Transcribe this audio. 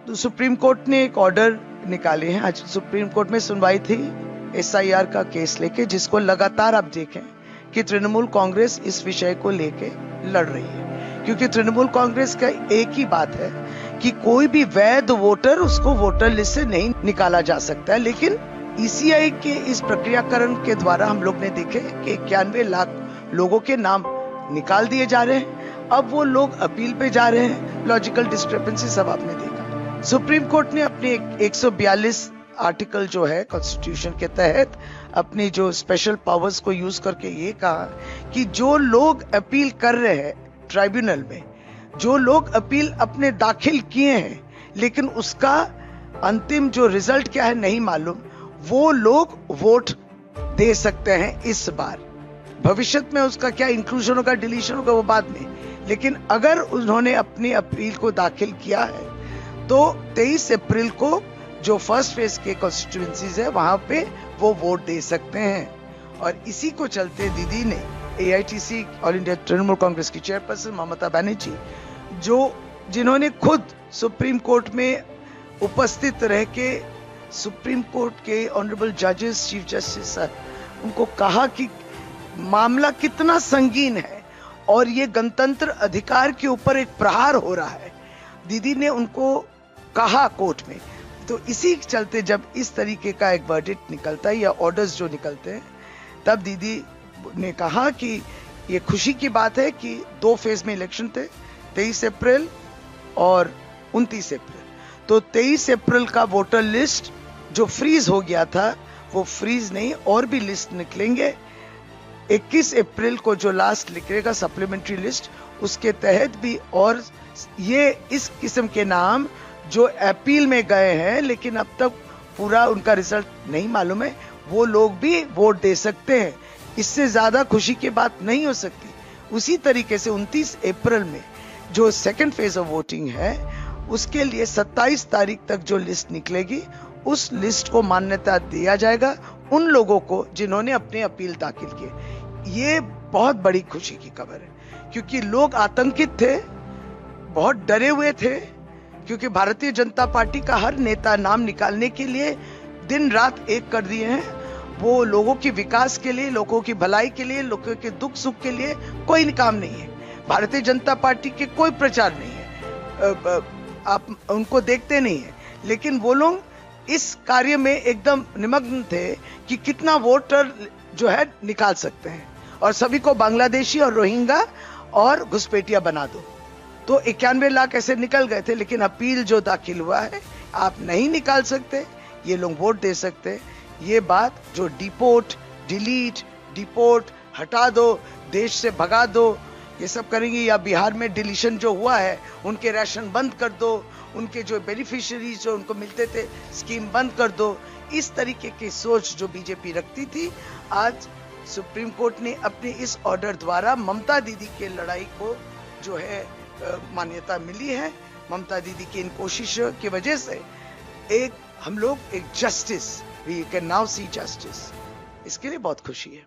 तो supreme court ने एक ऑर्डर निकाले हैं। आज सुप्रीम कोर्ट में सुनवाई थी एसआईआर का केस लेके, जिसको लगातार आप देखें कि तृणमूल कांग्रेस इस विषय को लेके लड़ रही है, क्योंकि तृणमूल कांग्रेस का एक ही बात है कि कोई भी वैध वोटर उसको वोटर लिस्ट से नहीं निकाला जा सकता है। लेकिन ईसीआई के इस प्रक्रियाकरण के द्वारा हम लोग ने देखे कि 91 लाख लोगों के नाम निकाल दिए जा रहे हैं। अब वो लोग अपील पे जा रहे हैं। लॉजिकल डिस्क्रिपेंसी सब आपने देखा। सुप्रीम कोर्ट ने अपने 142 आर्टिकल जो है कॉन्स्टिट्यूशन के तहत अपनी जो स्पेशल पावर्स को यूज करके ये कहा कि जो लोग अपील कर रहे हैं ट्राइब्यूनल में, जो लोग अपील अपने दाखिल किए हैं लेकिन उसका अंतिम जो रिजल्ट क्या है नहीं मालूम, वो लोग वोट दे सकते हैं इस बार। भविष्य में उसका क्या इंक्लूजन होगा, डिलीशन होगा, वो बाद में। लेकिन अगर उन्होंने अपनी अपील को दाखिल किया है तो 23 अप्रैल को जो फर्स्ट फेज के कॉन्स्टिट्यूएंसीज है वहां पे वो वोट दे सकते हैं। और इसी को चलते दीदी ने AITC all India Trinamool Congress की चेयरपर्सन ममता बनर्जी, जिन्होंने खुद सुप्रीम कोर्ट में उपस्थित रह के सुप्रीम कोर्ट के ऑनरेबल जजेस, चीफ जस्टिस सर, उनको कहा कि मामला कितना संगीन है और ये गणतंत्र अधिकार के ऊपर एक प्रहार हो रहा है। दीदी ने उनको कहा कोर्ट में। तो इसी चलते जब इस तरीके का एक वर्डिक्ट निकलता है या ऑर्डर्स जो निकलते हैं, तब दीदी ने कहा कि ये खुशी की बात है कि 2 फेज में इलेक्शन थे, 23 अप्रैल और 29 अप्रैल। तो 23 अप्रैल का वोटर लिस्ट जो फ्रीज हो गया था वो फ्रीज नहीं, और भी लिस्ट निकलेंगे। 21 अप्रैल को जो लास्ट निकलेगा सप्लीमेंट्री लिस्ट, उसके तहत भी, और ये इस किस्म के नाम जो अपील में गए हैं लेकिन अब तक पूरा उनका रिजल्ट नहीं मालूम है, वो लोग भी वोट दे सकते हैं। इससे ज्यादा खुशी की बात नहीं हो सकती। उसी तरीके से 29 अप्रैल में जो सेकंड फेज ऑफ वोटिंग है, उसके लिए 27 तारीख तक जो लिस्ट निकलेगी, उस लिस्ट को मान्यता दिया जाएगा उन लोगों को जिन्होंने अपनी अपील दाखिल की। ये बहुत बड़ी खुशी की खबर है, क्योंकि लोग आतंकित थे, बहुत डरे हुए थे, क्योंकि भारतीय जनता पार्टी का हर नेता नाम निकालने के लिए दिन रात एक कर दिए हैं। वो लोगों के विकास के लिए, लोगों की भलाई के लिए, लोगों के दुख सुख के लिए कोई काम नहीं है। भारतीय जनता पार्टी के कोई प्रचार नहीं है, आप उनको देखते नहीं है, लेकिन वो लोग इस कार्य में एकदम निमग्न थे कि कितना वोटर जो है निकाल सकते हैं और सभी को बांग्लादेशी और रोहिंग्या और घुसपैठिया बना दो। तो 91 लाख ऐसे निकल गए थे, लेकिन अपील जो दाखिल हुआ है, आप नहीं निकाल सकते, ये लोग वोट दे सकते। ये बात जो डिपोर्ट, डिपोर्ट, हटा दो, देश से भगा दो, ये सब करेंगे, या बिहार में डिलीशन जो हुआ है उनके राशन बंद कर दो, उनके जो बेनिफिशियरीज जो उनको मिलते थे स्कीम बंद कर दो। इस तरीके की सोच जो बीजेपी रखती थी, आज सुप्रीम कोर्ट ने अपने इस ऑर्डर द्वारा ममता दीदी के लड़ाई को जो है मान्यता मिली है। ममता दीदी की इन कोशिशों की वजह से हम लोग एक justice, we can now see justice, इसके लिए बहुत खुशी है।